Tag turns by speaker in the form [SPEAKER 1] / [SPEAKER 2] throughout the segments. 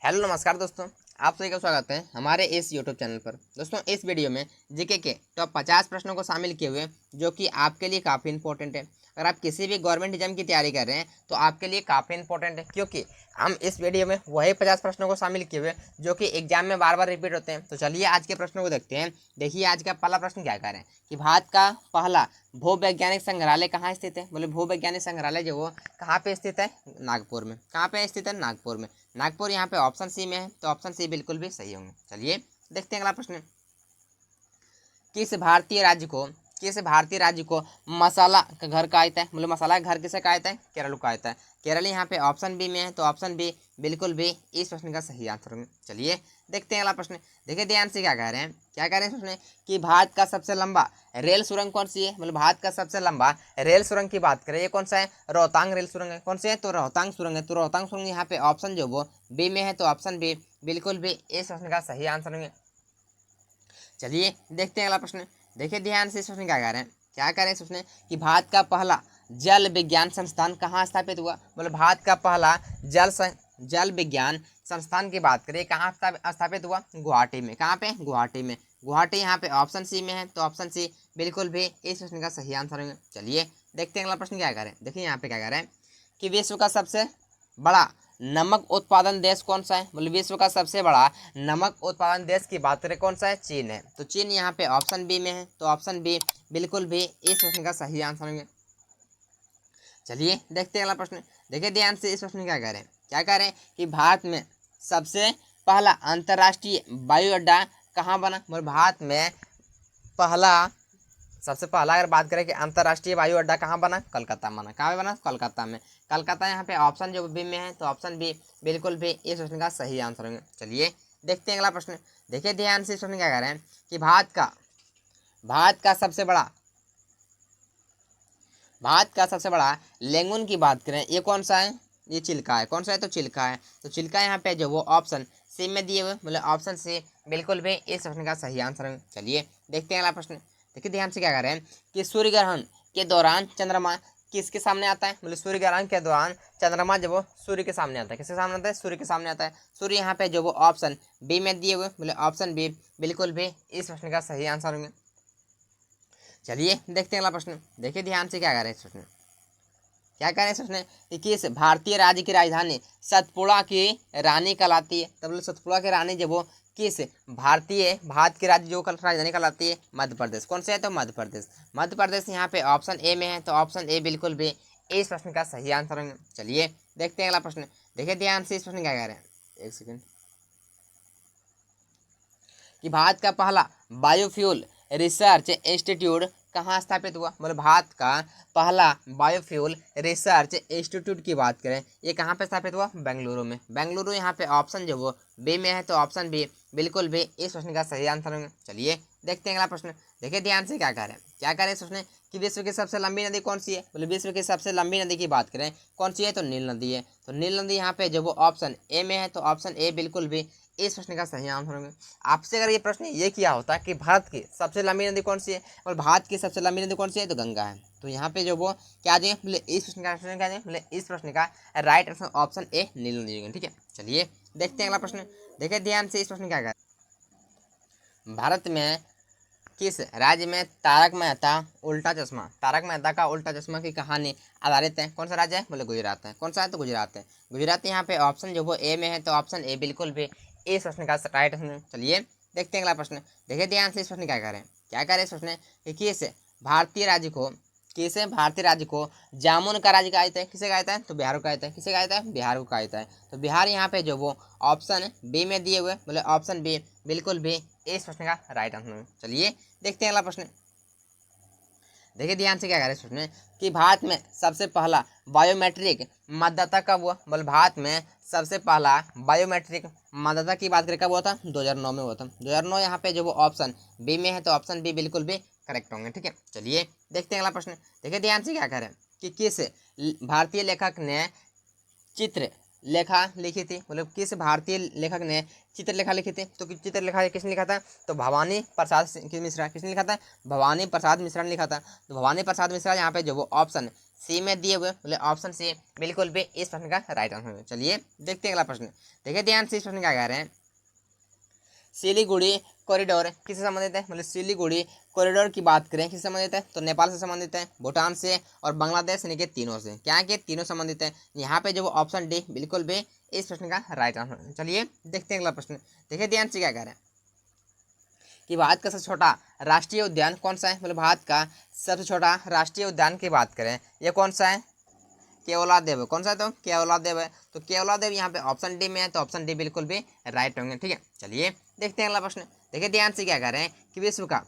[SPEAKER 1] Hello नमस्कार दोस्तों, आप सभी का स्वागत है हमारे इस यूट्यूब चैनल पर। दोस्तों, इस वीडियो में जीके के टॉप 50 प्रश्नों को शामिल किए हुए जो कि आपके लिए काफ़ी इंपॉर्टेंट है। अगर आप किसी भी गवर्नमेंट एग्जाम की तैयारी कर रहे हैं तो आपके लिए काफ़ी इंपॉर्टेंट है, क्योंकि हम इस वीडियो में वही 50 प्रश्नों को शामिल किए हुए जो कि एग्जाम में बार बार रिपीट होते हैं। तो चलिए आज के प्रश्नों को देखते हैं। देखिए, आज का पहला प्रश्न क्या कह रहे हैं कि भारत का पहला भूवैज्ञानिक संग्रहालय कहाँ स्थित है। बोले भूवैज्ञानिक संग्रहालय जो वो कहाँ पे स्थित है? नागपुर में। कहाँ पे स्थित है? नागपुर में। नागपुर यहाँ पे ऑप्शन सी में है, तो ऑप्शन सी बिल्कुल भी सही होंगे। चलिए देखते हैं अगला प्रश्न। किस भारतीय राज्य को किस भारतीय राज्य को मसाला का घर कहा जाता है? मतलब मसाला का घर किसे कहा जाता है? केरल को कहा जाता है। केरल यहाँ पे ऑप्शन बी में है, तो ऑप्शन बी बिल्कुल भी इस प्रश्न का सही आंसर होंगे। चलिए देखते हैं अगला प्रश्न। देखिए ध्यान से क्या कह रहे हैं, क्या कह रहे हैं इसमें कि भारत का सबसे लंबा रेल सुरंग कौन सी है? मतलब भारत का सबसे लंबा रेल सुरंग की बात करें, ये कौन सा है? रोहतांग रेल सुरंग है। कौन सी है? तो रोहतांग सुरंग है। तो रोहतांग सुरंग यहाँ पे ऑप्शन जो वो बी में है, तो ऑप्शन बी बिल्कुल भी इस प्रश्न का सही आंसर होंगे। चलिए देखते हैं अगला प्रश्न। देखिए ध्यान से इस प्रश्न क्या कह रहे हैं, क्या कह रहे हैं इस प्रश्न कि भारत का पहला जल विज्ञान संस्थान कहाँ स्थापित हुआ? मतलब भारत का पहला जल विज्ञान संस्थान की बात करें, कहाँ स्थापित हुआ? गुवाहाटी में। कहाँ पे? गुवाहाटी में। गुवाहाटी यहाँ पे ऑप्शन सी में है, तो ऑप्शन सी बिल्कुल भी इस प्रश्न का सही आंसर होंगे। चलिए देखते हैं अगला प्रश्न क्या कह रहे हैं। देखिए यहाँ पे क्या कह रहे हैं कि विश्व का सबसे बड़ा नमक उत्पादन देश कौन सा है? बोले विश्व का सबसे बड़ा नमक उत्पादन देश की बात करें, कौन सा है? चीन है। तो चीन यहाँ पे ऑप्शन बी में है, तो ऑप्शन बी बिल्कुल भी इस प्रश्न का सही आंसर होंगे। चलिए देखते हैं अगला प्रश्न। देखिए ध्यान से इस प्रश्न क्या कह रहे हैं, क्या कह रहे हैं कि भारत में सबसे पहला अंतर्राष्ट्रीय वायु अड्डा कहाँ बना? बोले भारत में पहला सबसे पहला अगर बात करें कि अंतर्राष्ट्रीय वायु अड्डा कहाँ बना? कलकत्ता बना। कहाँ बना? कलकत्ता में। कलकत्ता यहाँ पे ऑप्शन जो बी में है, तो ऑप्शन बी बिल्कुल भी इस प्रश्न का सही आंसर होंगे। चलिए देखते हैं अगला प्रश्न। देखिए ध्यान से इस प्रश्न क्या कह रहे हैं कि भारत का सबसे बड़ा लेंगुन की बात करें, ये कौन सा है? ये चिल्का है। कौन सा है? तो चिल्का है। तो चिल्का यहाँ पे जो वो ऑप्शन सी में दिए हुए, मतलब ऑप्शन सी बिल्कुल भी इस प्रश्न का सही आंसर है। चलिए देखते हैं अगला प्रश्न। देखिए ध्यान से क्या कर रहे हैं कि सूर्य ग्रहण के दौरान चंद्रमा किसके सामने आता है? मतलब सूर्य ग्रहण के दौरान चंद्रमा जब वो सूर्य के सामने आता है, किसके सामने आता है? सूर्य के सामने आता है। सूर्य यहाँ पे जो वो ऑप्शन बी में दिए हुए, मतलब ऑप्शन बी बिल्कुल भी इस प्रश्न का सही आंसर होंगे। चलिए देखते हैं अगला प्रश्न। देखिए ध्यान से क्या कह रहे हैं इस प्रश्न, क्या कह रहे हैं इस प्रश्न कि किस भारतीय राज्य की राजधानी सतपुड़ा की रानी कहलाती है? तब सतपुड़ा की रानी जब वो किस भारत के राज्य जो राजधानी कहलाती है? मध्य प्रदेश। कौन से है? तो मध्य प्रदेश। मध्य प्रदेश यहाँ पे ऑप्शन ए में है, तो ऑप्शन ए बिल्कुल भी इस प्रश्न का सही आंसर होंगे। चलिए देखते हैं अगला प्रश्न। देखिए ध्यान से इस प्रश्न क्या कह रहे हैं, एक सेकेंड, कि भारत का पहला बायोफ्यूल रिसर्च इंस्टीट्यूट कहाँ स्थापित हुआ? मतलब भारत का पहला बायोफ्यूल रिसर्च इंस्टीट्यूट की बात करें, ये कहाँ पे स्थापित हुआ? बेंगलुरु में। बेंगलुरु यहाँ पे ऑप्शन जो वो बी में है, तो ऑप्शन बी बिल्कुल भी इस प्रश्न का सही आंसर होंगे। चलिए देखते हैं अगला प्रश्न। देखिए ध्यान से क्या कह रहे हैं, क्या कह रहे हैं इस प्रश्न कि विश्व की सबसे लंबी नदी कौन सी है? बोले विश्व की सबसे लंबी नदी की बात करें, कौन सी है? तो नील नदी है। तो नील नदी यहाँ पे जो वो ऑप्शन ए में है, तो ऑप्शन ए बिल्कुल भी इस प्रश्न का सही आंसर होंगे। आपसे अगर ये प्रश्न ये किया होता कि भारत की सबसे लंबी नदी कौन सी है, और भारत की सबसे लंबी नदी कौन सी है? तो गंगा है। तो यहाँ पे जो वो क्या आ जाएंगे, इस प्रश्न का आंसर क्या आ जाएंगे, इस प्रश्न का राइट आंसर ऑप्शन ए नील नदी होगी। ठीक है, चलिए देखते हैं अगला प्रश्न। देखिए ध्यान से इस प्रश्न क्या है, भारत में किस राज्य में तारक मेहता का उल्टा चश्मा की कहानी आधारित है? कौन सा राज्य है? बोले गुजरात है। कौन सा है? तो गुजरात है। गुजरात यहाँ पे ऑप्शन जो वो ए में है, तो ऑप्शन ए बिल्कुल भी इस प्रश्न का राइट आंसर। चलिए देखते हैं अगला प्रश्न। देखिए ध्यान से इस प्रश्न क्या कह रहे हैं, क्या कह रहे हैं इस प्रश्न कि भारतीय राज्य को भारतीय राज्य को जामुन का राज्य कहा जाता है? किसे कहा जाता है? तो बिहार को कहा जाता है। किसे कहा जाता है? बिहार को कहा जाता है। तो बिहार यहाँ पे जो वो ऑप्शन बी में दिए हुए, बोले ऑप्शन बी बिल्कुल भी इस प्रश्न का राइट आंसर है। चलिए देखते हैं अगला प्रश्न। देखिए ध्यान से क्या कह रहे हैं इस प्रश्न कि भारत में सबसे पहला बायोमेट्रिक मतदाता कब हुआ? बोले भारत में सबसे पहला बायोमेट्रिक मतदाता की बात करें कब हुआ था? 2009 में हुआ था। 2009 यहाँ पे जो वो ऑप्शन बी में है, तो ऑप्शन बी बिल्कुल भी करेक्ट होंगे। ठीक है, चलिए देखते हैं अगला प्रश्न। देखिए ध्यान से क्या कह रहे हैं कि किस भारतीय लेखक ने चित्र लेखा लिखी थी, मतलब किस भारतीय लेखक ने चित्रलेखा लिखी थी? तो चित्रलेखा किसने लिखा था? तो भवानी प्रसाद मिश्रा। किसने लिखा था? भवानी प्रसाद मिश्रा ने लिखा था। तो भवानी प्रसाद मिश्रा यहाँ पे जो वो ऑप्शन सी में दिए हुए, बोले ऑप्शन सी बिल्कुल भी इस प्रश्न का राइट आंसर है। चलिए देखते हैं अगला प्रश्न। देखिए ध्यान से, इस प्रश्न क्या कह रहे हैं, सिलीगुड़ी कॉरिडोर किससे संबंधित है? मतलब सिलीगुड़ी कॉरिडोर की बात करें किससे संबंधित है? तो नेपाल से संबंधित है, भूटान से और बांग्लादेश यानी कि तीनों से। क्या के तीनों संबंधित है। यहाँ पे जो वो ऑप्शन डी बिल्कुल भी इस प्रश्न का राइट आंसर है। चलिए देखते हैं अगला प्रश्न। देखिए ध्यान से क्या कह रहे हैं कि भारत का सबसे छोटा राष्ट्रीय उद्यान कौन सा है? मतलब भारत का सबसे छोटा राष्ट्रीय उद्यान की बात करें, ये कौन सा है? केवलादेव। कौन सा है? तो केवलादेव है। तो केवलादेव यहाँ पे ऑप्शन डी में है, तो ऑप्शन डी बिल्कुल भी राइट होंगे। ठीक है, चलिए देखते हैं अगला प्रश्न। देखिए ध्यान से क्या कह रहे हैं कि विश्व का,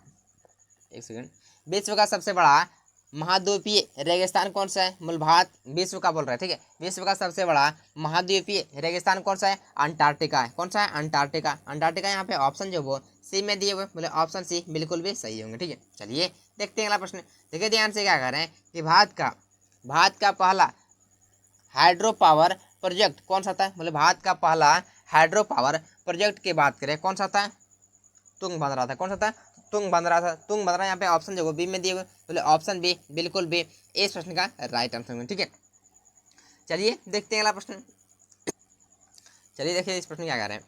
[SPEAKER 1] एक सेकंड, विश्व का सबसे बड़ा महाद्वीपीय रेगिस्तान कौन सा है? मतलब भारत विश्व का बोल रहा है। ठीक है, विश्व का सबसे बड़ा महाद्वीपीय रेगिस्तान कौन सा है? अंटार्कटिका है। कौन सा है? अंटार्कटिका। अंटार्कटिका यहाँ पे ऑप्शन जो वो सी में दिए हुए, बोले ऑप्शन सी बिल्कुल भी सही होंगे। ठीक है, चलिए देखते हैं अगला प्रश्न। देखिए ध्यान से क्या कह रहे हैं कि भारत का पहला हाइड्रो पावर प्रोजेक्ट कौन सा था? मतलब भारत का पहला हाइड्रो पावर प्रोजेक्ट की बात करें कौन सा था? तुंगभद्रा था। कौन सा था? तुंगभद्रा था। तुंगभद्रा यहाँ पे ऑप्शन जो बी में दिए हुए, बोले ऑप्शन बी बिल्कुल भी इस प्रश्न का राइट आंसर है। ठीक है, चलिए देखते हैं अगला प्रश्न। चलिए देखिए इस प्रश्न क्या कह रहे हैं,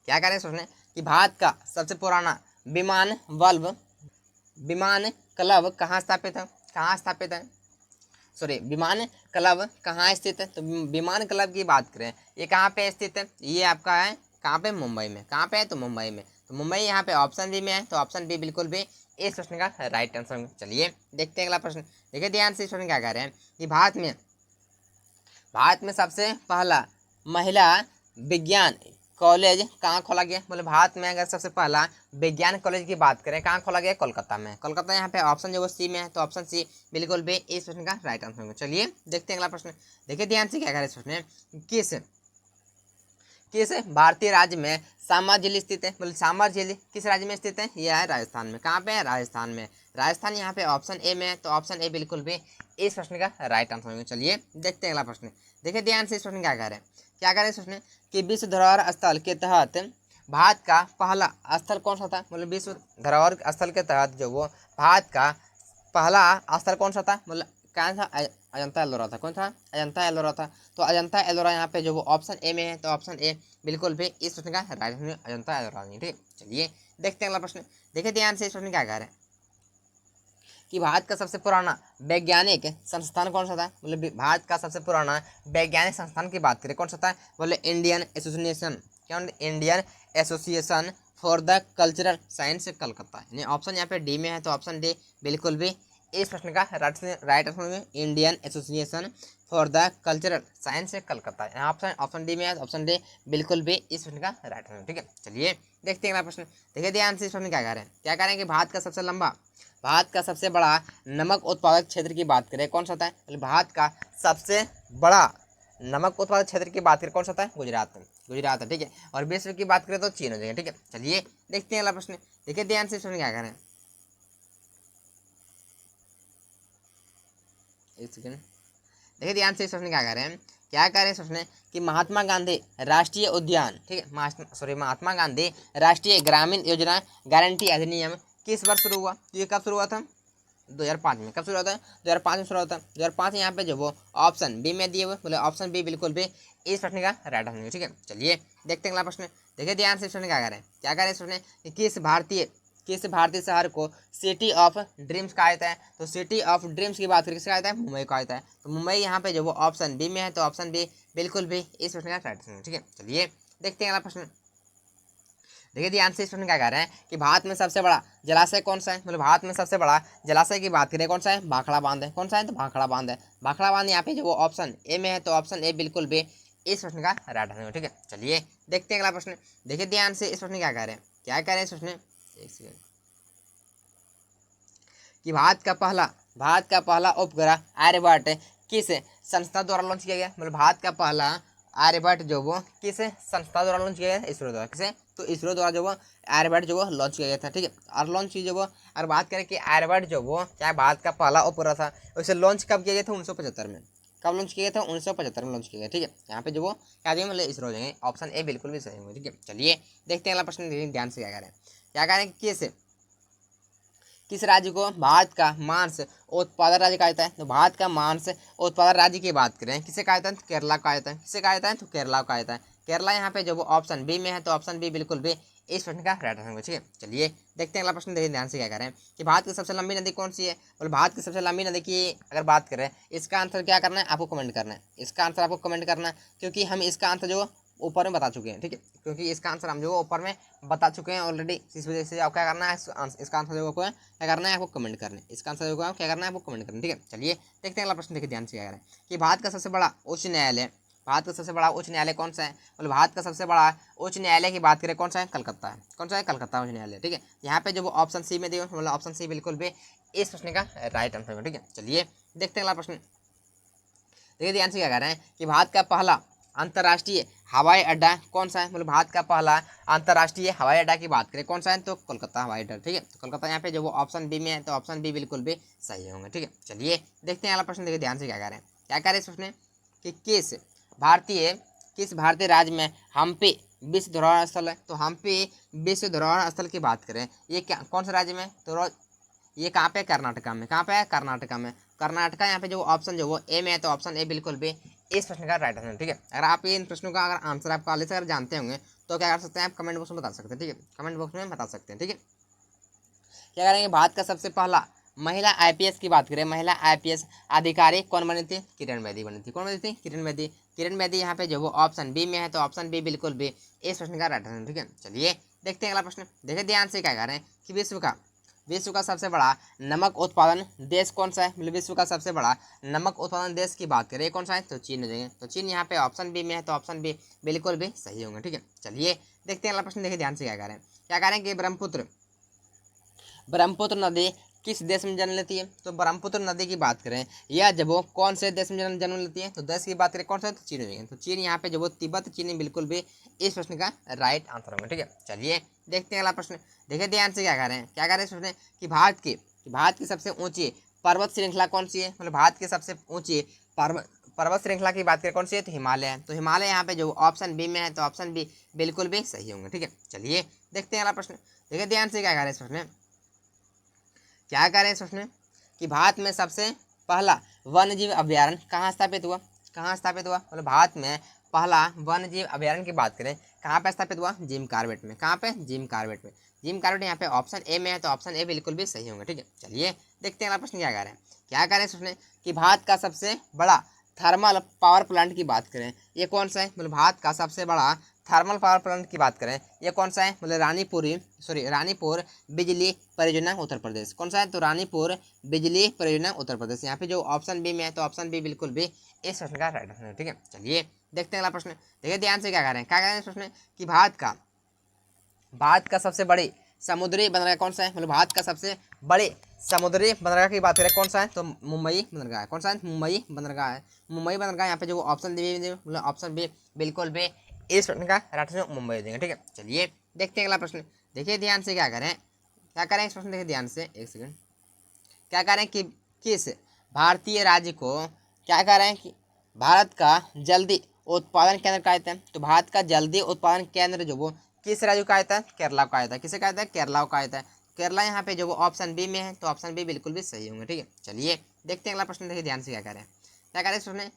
[SPEAKER 1] क्या कह रहे हैं इस प्रश्न कि भारत का सबसे पुराना विमान क्लब कहाँ स्थापित है? कहाँ स्थापित है? सॉरी, विमान क्लब कहाँ स्थित है? तो विमान क्लब की बात करें, ये कहाँ पे स्थित है? ये आपका है कहाँ पे? मुंबई में। कहाँ पे है? तो मुंबई में। तो मुंबई यहाँ पे ऑप्शन बी में है, तो ऑप्शन बी बिल्कुल भी इस प्रश्न का राइट आंसर होगा। चलिए देखते हैं अगला प्रश्न। देखिए ध्यान से, इस प्रश्न क्या कह रहे हैं कि भारत में सबसे पहला महिला विज्ञान कॉलेज कहाँ खोला गया? मतलब भारत में अगर सबसे पहला विज्ञान कॉलेज की बात करें कहाँ खोला गया? कोलकाता में। कोलकाता यहाँ पे ऑप्शन जो वो सी में है, तो ऑप्शन सी बिल्कुल भी इस प्रश्न का राइट आंसर होगा। चलिए देखते हैं अगला प्रश्न। देखिए ध्यान से क्या कह रहे हैं इस प्रश्न, किस भारतीय राज्य में सामा झील स्थित है? मतलब सामा झील किस राज्य में स्थित है? यह है राजस्थान में। कहाँ पे है? राजस्थान में। राजस्थान यहाँ पे ऑप्शन ए में है, तो ऑप्शन ए बिल्कुल भी इस प्रश्न का राइट आंसर होगा। चलिए देखते हैं अगला प्रश्न। देखिए ध्यान से, इस प्रश्न क्या कह रहे हैं, क्या कह रहे हैं इस प्रश्न कि विश्व धरोहर स्थल के तहत भारत का पहला स्थल कौन सा था? मतलब विश्व धरोहर स्थल के तहत जो वो भारत का पहला स्थल कौन सा था? मतलब कहाँ था? अजंता एलोरा था। कौन था? अजंता एलोरा था। तो अजंता एलोरा यहाँ पे जो वो ऑप्शन ए में है, तो ऑप्शन ए बिल्कुल भी इस प्रश्न का राइट आंसर अजंता एलोरा नहीं। ठीक, चलिए देखते हैं अगला प्रश्न। देखिए ध्यान से, इस प्रश्न क्या कह रहे हैं कि भारत का सबसे पुराना वैज्ञानिक संस्थान कौन सा था? मतलब भारत का सबसे पुराना वैज्ञानिक संस्थान की बात करें कौन सा था? बोले इंडियन एसोसिएशन। क्या? Indian association for the cultural science Calcutta. यानी ऑप्शन यहाँ पे डी में है, तो ऑप्शन डी बिल्कुल भी इस प्रश्न का राइट आंसर में Indian association for the cultural science Calcutta. यहाँ ऑप्शन डी में है, ऑप्शन डी बिल्कुल भी इस प्रश्न का राइट आंसर। ठीक है, चलिए देखते हैं अगला प्रश्न। देखिए ध्यान से, इस प्रश्न क्या कह रहे हैं, क्या कह रहे हैं कि भारत का सबसे बड़ा नमक उत्पादक क्षेत्र की बात करें कौन सा था? भारत का सबसे बड़ा नमक उत्पादक क्षेत्र की बात करें कौन सा था? गुजरात है। ठीक है, और विश्व की बात करें तो चीन हो जाएगा। ठीक है, चलिए देखते हैं अगला प्रश्न। देखिए ध्यान से, सुनिए क्या कह रहे हैं, एक सेकंड। देखिए ध्यान से, प्रश्न क्या कह रहे हैं, क्या कह रहे हैं प्रश्न कि महात्मा गांधी राष्ट्रीय उद्यान, ठीक है, महात्मा गांधी राष्ट्रीय ग्रामीण योजना गारंटी अधिनियम किस वर्ष शुरू हुआ? तो ये कब शुरू हुआ था? 2005 में। कब शुरू होता है? 2005 में शुरू होता है। 2005 यहाँ पे जो वो ऑप्शन बी में दिए हुए, बोले ऑप्शन बी बिल्कुल भी इस प्रश्न का राइट आंसर। ठीक है, चलिए देखते हैं अगला प्रश्न। देखिए ध्यान से, प्रश्न क्या कह रहे हैं, क्या कह रहे हैं प्रश्न कि किस भारतीय शहर को सिटी ऑफ ड्रीम्स कहा जाता है? तो सिटी ऑफ ड्रीम्स की बात करें किसका आता है? मुंबई कहा जाता है। तो मुंबई यहाँ पे जो वो ऑप्शन बी में है, तो ऑप्शन बी बिल्कुल भी इस प्रश्न का राइट आंसर। ठीक है, चलिए देखते हैं अगला प्रश्न। देखिए ध्यान से, इस प्रश्न क्या कह रहे हैं कि भारत में सबसे बड़ा जलाशय कौन सा है? मतलब भारत में सबसे बड़ा जलाशय की बात करें कौन सा है? भाखड़ा बांध है। कौन सा है? तो भाखड़ा बांध है। भाखड़ा बांध यहाँ पे जो वो ऑप्शन ए में है, तो ऑप्शन ए बिल्कुल भी इस प्रश्न का राइट आंसर। ठीक है, चलिए देखते हैं अगला प्रश्न। देखिए ध्यान से, इस प्रश्न क्या कह रहे हैं, क्या कह रहे हैं इस प्रश्न, एक सेकंड, कि भारत का पहला उपग्रह आर्यभट्ट किस संस्था द्वारा लॉन्च किया गया? मतलब भारत का पहला आर्यभट्ट जो वो किस संस्था द्वारा लॉन्च किया गया? इसरो द्वारा। किसे? तो इसरो द्वारा जो वो आर्यभट्ट जो वो लॉन्च किया गया था। ठीक है, और लॉन्च की जो वो, और बात करें कि आर्यभट्ट जो वो क्या भारत का पहला उपग्रह था, उसे लॉन्च कब किया गया था? 1975 में। कब लॉन्च किए थे? 1975 में लॉन्च किए गए। ठीक है, यहाँ पे जो वो क्या देंगे मतलब इसरो देंगे। ऑप्शन ए बिल्कुल भी सही होंगे। ठीक है, चलिए देखते हैं अगला प्रश्न, ध्यान से क्या करें। क्या करें कि किस राज्य को भारत का मांस उत्पादन राज्य कहा जाता है? तो भारत का मांस उत्पादन राज्य की बात करें, किसे कहा जाता है? तो केरला कहा जाता है। किसे कहा जाता है? तो केरला कहा जाता है। केरला यहाँ पे जो वो ऑप्शन बी में है, तो ऑप्शन बी बिल्कुल भी इस प्रश्न का राइट आंसर होगा। ठीक है, चलिए देखते हैं अगला प्रश्न, देखिए ध्यान से क्या करें कि भारत की सबसे लंबी नदी कौन सी है? बोले भारत की सबसे लंबी नदी की अगर बात करें, इसका आंसर क्या करना है? आपको कमेंट करना है। इसका आंसर आपको कमेंट करना है, क्योंकि हम इसका आंसर जो ऊपर में बता चुके हैं। ठीक है, क्योंकि इसका आंसर हम जो ऊपर में बता चुके हैं ऑलरेडी, इस वजह से आपको क्या करना है? इसका आंसर जो आपको क्या करना है? आपको कमेंट करना है। इसका आंसर जो क्या करना है? आपको कमेंट करना है। ठीक है, चलिए देखते हैं अगला प्रश्न, देखिए ध्यान से क्या करें कि भारत का सबसे बड़ा उच्च न्यायालय, भारत का सबसे बड़ा उच्च न्यायालय कौन सा है? मतलब भारत का सबसे बड़ा उच्च न्यायालय की बात करें, कौन सा है? कलकत्ता है। कौन सा है? कलकत्ता उच्च न्यायालय। ठीक है, यहाँ पे जो वो ऑप्शन सी में दिए, मतलब ऑप्शन सी बिल्कुल भी इस प्रश्न का राइट आंसर है। ठीक है, चलिए देखते हैं अगला प्रश्न, देखिए ध्यान से क्या कह रहे हैं कि भारत का पहला अंतर्राष्ट्रीय हवाई अड्डा कौन सा है? मतलब भारत का पहला अंतर्राष्ट्रीय हवाई अड्डा की बात करें, कौन सा है? तो कोलकाता हवाई अड्डा। ठीक है, तो कोलकाता यहाँ पे जो वो ऑप्शन बी में है, तो ऑप्शन बी बिल्कुल भी सही होंगे। ठीक है, चलिए देखते हैं अगला प्रश्न, देखिए ध्यान से क्या कह रहे हैं। क्या कह रहे हैं इस प्रश्न कि किस भारतीय राज्य में हम्पी विश्व धरोहर स्थल है? तो हम्पी विश्व धरोहर स्थल की बात करें, ये क्या कौन से राज्य में? तो ये कहाँ पे? कर्नाटका में। कहाँ पे है? कर्नाटका में। कर्नाटका यहाँ पे जो ऑप्शन जो वो ए में है, तो ऑप्शन ए बिल्कुल भी इस प्रश्न का राइट आंसर। ठीक है, अगर आप इन प्रश्नों का अगर आंसर आप पहले से अगर जानते होंगे तो क्या कर सकते हैं? आप कमेंट बॉक्स में बता सकते हैं। ठीक है, कमेंट बॉक्स में बता सकते हैं। ठीक है, क्या करेंगे? भारत का सबसे पहला महिला आईपीएस की बात करें, महिला आईपीएस अधिकारी कौन बनी थी? किरण बेदी बनी थी। कौन बनी थी? किरण बेदी। किरण बेदी यहाँ पे जो वो ऑप्शन बी में है, तो ऑप्शन बी बिल्कुल भी इस प्रश्न का राइट आंसर। ठीक है, चलिए देखते हैं अगला प्रश्न, देखिए ध्यान से क्या कह रहे हैं कि विश्व का सबसे बड़ा नमक उत्पादन देश कौन सा है? मतलब विश्व का सबसे बड़ा नमक उत्पादन देश की बात करें, कौन सा है? तो चीन हो जाएंगे। तो चीन यहाँ पे ऑप्शन बी में है, तो ऑप्शन बी बिल्कुल भी सही होंगे। ठीक है, चलिए देखते हैं अगला प्रश्न, देखिए ध्यान से क्या कह रहे हैं। क्या कह रहे हैं कि ब्रह्मपुत्र नदी किस देश में जन्म लेती है? तो ब्रह्मपुत्र नदी की बात करें, यह जब वो कौन से देश में जन्म लेती है? तो देश की बात करें, कौन सा है? तो चीन हो जाएंगे। तो चीन यहाँ पे जो वो तिब्बत चीनी बिल्कुल भी इस प्रश्न का राइट आंसर होगा। ठीक है, चलिए देखते हैं अगला प्रश्न, देखिए ध्यान से क्या कह रहे हैं। क्या कह रहे हैं इस प्रश्न कि भारत की सबसे ऊंची पर्वत श्रृंखला कौन सी है? मतलब भारत की सबसे ऊंची पर्वत श्रृंखला की बात करें, कौन सी है? तो हिमालय है। तो हिमालय यहाँ पे जो ऑप्शन बी में है, तो ऑप्शन बी बिल्कुल भी सही होंगे। ठीक है, चलिए देखते हैं अगला प्रश्न, देखिए ध्यान से क्या कह रहे हैं इस प्रश्न, क्या कह रहे हैं इस प्रश्न कि भारत में सबसे पहला वन्यजीव अभ्यारण्य कहाँ स्थापित हुआ? कहाँ स्थापित हुआ? मतलब भारत में पहला वन्यजीव अभ्यारण्य की बात करें, कहाँ पे स्थापित हुआ? जिम कॉर्बेट में। कहाँ पे? जिम कॉर्बेट में। जिम कॉर्बेट यहाँ पे ऑप्शन ए में है, तो ऑप्शन ए बिल्कुल भी सही होंगे। ठीक है, चलिए देखते हैं अगला प्रश्न क्या कह रहे हैं। क्या कह रहे हैं इस प्रश्न कि भारत का सबसे बड़ा थर्मल पावर प्लांट की बात करें, ये कौन सा है? मतलब भारत का सबसे बड़ा थर्मल पावर प्लांट की बात करें, ये कौन सा है? मतलब रानीपुर बिजली परियोजना उत्तर प्रदेश। कौन सा है? तो रानीपुर बिजली परियोजना उत्तर प्रदेश। यहाँ पे जो ऑप्शन बी में है, तो ऑप्शन बी बिल्कुल भी इस प्रश्न का राइट आंसर है। ठीक है, चलिए देखते हैं अगला प्रश्न, देखिए ध्यान से क्या कह रहे हैं। क्या कह रहे हैं इस प्रश्न कि भारत का सबसे बड़ी समुद्री बंदरगाह कौन सा है? मतलब भारत का सबसे बड़े समुद्री बंदरगाह की बात करें, कौन सा है? तो मुंबई बंदरगाह है। कौन सा है? मुंबई बंदरगाह है। मुंबई बंदरगाह यहाँ पे जो ऑप्शन दी, मतलब ऑप्शन बी बिल्कुल भी इस प्रश्न का राइट आंसर मुंबई हो जाएगा। ठीक है, चलिए देखते हैं अगला प्रश्न, देखिए ध्यान से क्या करें। क्या करें इस प्रश्न, देखिए ध्यान से, एक सेकंड। क्या कह रहे हैं कि किस भारतीय राज्य को, क्या कह रहे हैं कि भारत का जल्दी उत्पादन केंद्र कहा जाता है? तो भारत का जल्दी उत्पादन केंद्र जो वो किस राज्य का आता है? केरला का आता है। किसे कहता है? केरला का आता है। केरला यहाँ पे जो वो ऑप्शन बी में है, तो ऑप्शन बी बिल्कुल भी सही होंगे। ठीक है, चलिए देखते हैं अगला प्रश्न, देखिए ध्यान से क्या कह रहे हैं। क्या कह रहे हैं इस प्रश्न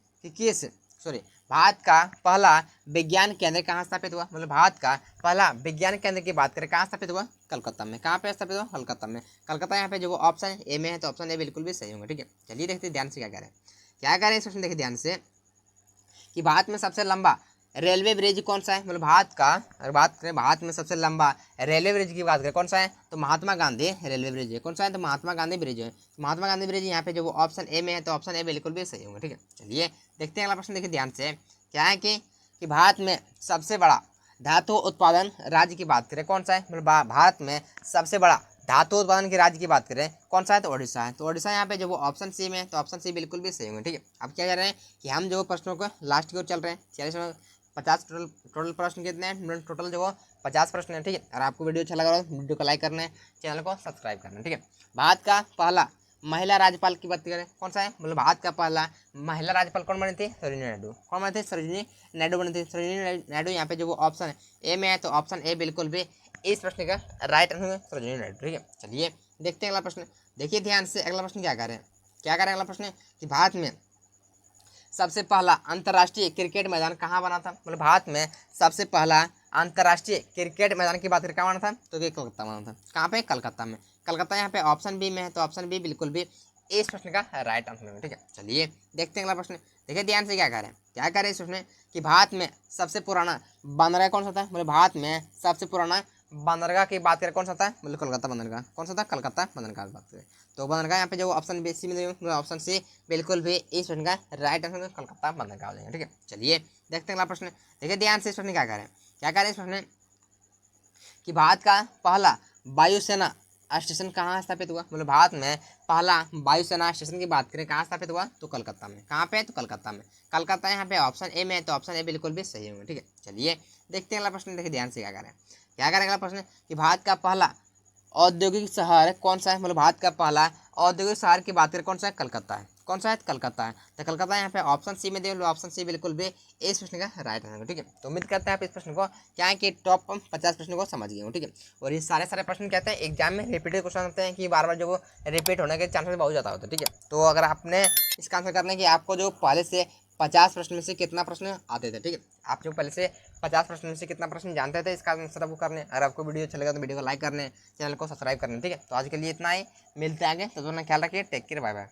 [SPEAKER 1] कि भारत का पहला विज्ञान केंद्र कहाँ स्थापित हुआ? मतलब भारत का पहला विज्ञान केंद्र की बात करें, कहाँ स्थापित हुआ? कलकत्ता में। कहाँ पे स्थापित हुआ? कलकत्ता में। कलकत्ता यहाँ पे जो वो ऑप्शन ए में है, तो ऑप्शन ए बिल्कुल भी सही होंगे। ठीक है, चलिए देखते हैं ध्यान से क्या कह रहे हैं। क्या कह रहे हैं इस प्रश्न, देखिए ध्यान से कि भारत में सबसे लंबा रेलवे ब्रिज कौन सा है? मतलब भारत का अगर बात करें, भारत में सबसे लंबा रेलवे ब्रिज की बात करें, कौन सा है? तो महात्मा गांधी रेलवे ब्रिज है। कौन सा है? तो महात्मा गांधी ब्रिज है। तो महात्मा गांधी ब्रिज यहाँ पे जो वो ऑप्शन ए में है, तो ऑप्शन ए बिल्कुल भी सही होंगे। ठीक है, चलिए देखते हैं अगला प्रश्न, देखिए ध्यान से। क्या है कि भारत में सबसे बड़ा धातु उत्पादन राज्य की बात करें, कौन सा है? मतलब भारत में सबसे बड़ा धातु उत्पादन के राज्य की बात करें, कौन सा है? तो ओडिशा है। तो ओडिशा यहाँ पे जो वो ऑप्शन सी में है, तो ऑप्शन सी बिल्कुल भी सही होंगे। ठीक है, अब क्या कर रहे हैं कि हम जो प्रश्नों को लास्ट की ओर चल रहे हैं, 40 टोटल प्रश्न कितने हैं? टोटल जो 50 प्रश्न है। ठीक है, और आपको वीडियो अच्छा लगा हो तो वीडियो को लाइक करना है, चैनल को सब्सक्राइब करना है। ठीक है, भारत का पहला महिला राज्यपाल की बात करें, कौन सा है, मतलब भारत का पहला महिला राज्यपाल कौन बनी थी, सरोजिनी नायडू। कौन बनी थी, सरोजिनी नायडू बनी थी। सरोजिनी नायडू यहाँ पे जो वो ऑप्शन है ए में है, तो ऑप्शन ए बिल्कुल भी इस प्रश्न का राइट आंसर है सरोजिनी नायडू। ठीक है, चलिए देखते हैं अगला प्रश्न। देखिए ध्यान से, अगला प्रश्न क्या करें, अगला प्रश्न कि भारत में सबसे पहला अंतर्राष्ट्रीय क्रिकेट मैदान कहाँ बना था, मतलब भारत में सबसे पहला अंतर्राष्ट्रीय क्रिकेट मैदान की बात करें कहाँ बना था, तो ये कलकत्ता बना था। कहाँ पे, कलकत्ता में। कलकत्ता यहाँ पे ऑप्शन बी में है, तो ऑप्शन बी बिल्कुल भी इस प्रश्न का राइट आंसर है। ठीक है, चलिए देखते हैं अगला प्रश्न। देखिए ध्यान से, क्या कह रहे हैं इस प्रश्न कि भारत में सबसे पुराना बंदरगाह कौन सा था, मतलब भारत में सबसे पुराना बंदरगाह की बात करें कौन सा था, मतलब कलकत्ता बंदरगाह। कौन सा था, कलकत्ता बंदरगाह की बात करें, तो बंदरगाह यहाँ पे जो ऑप्शन बी सी में, ऑप्शन सी बिल्कुल भी इस प्रश्न का राइट आंसर कलकत्ता बंदरगाह हो जाएगा। ठीक है, चलिए देखते हैं अगला प्रश्न। देखिए ध्यान से, इस प्रश्न क्या कह रहे हैं इस प्रश्न कि भारत का पहला वायुसेना स्टेशन कहाँ स्थापित हुआ, मतलब भारत में पहला वायुसेना स्टेशन की बात करें कहाँ स्थापित हुआ, तो कलकत्ता में। कहाँ पे, तो कलकत्ता में। कलकत्ता यहाँ पे ऑप्शन ए में है, तो ऑप्शन ए बिल्कुल भी सही होगा। ठीक है, चलिए देखते हैं अगला प्रश्न। देखिए ध्यान से, क्या करें अगला प्रश्न कि भारत का पहला औद्योगिक शहर कौन सा है, मतलब भारत का पहला औद्योगिक शहर की बात करें कौन सा है, कलकत्ता है। कौन सा है, कलकत्ता है। तो कलकत्ता यहाँ पे ऑप्शन सी में दे लो, ऑप्शन सी बिल्कुल भी इस प्रश्न का राइट आंसर। ठीक है, तो उम्मीद करते हैं आप इस प्रश्न को क्या है कि टॉप 50 प्रश्न को समझ गए हो। ठीक है, और ये सारे प्रश्न कहते हैं एग्जाम में रिपीटेड क्वेश्चन होते हैं कि बार बार जो वो रिपीट होने के चांसेस बहुत ज़्यादा होते हैं। ठीक है, तो अगर आपने इसका आंसर करना है कि आपको जो पहले से 50 प्रश्न में से कितना प्रश्न आते थे, ठीक है, आप जो पहले से 50 प्रश्न में से कितना प्रश्न जानते थे, इसका आंसर आपको करने। अगर आपको वीडियो अच्छा लगा तो वीडियो को लाइक करने, चैनल को सब्सक्राइब करने। ठीक है, तो आज के लिए इतना ही, मिलते हैं आगे, तो ख्याल रखिए, टेक केयर, बाय बाय।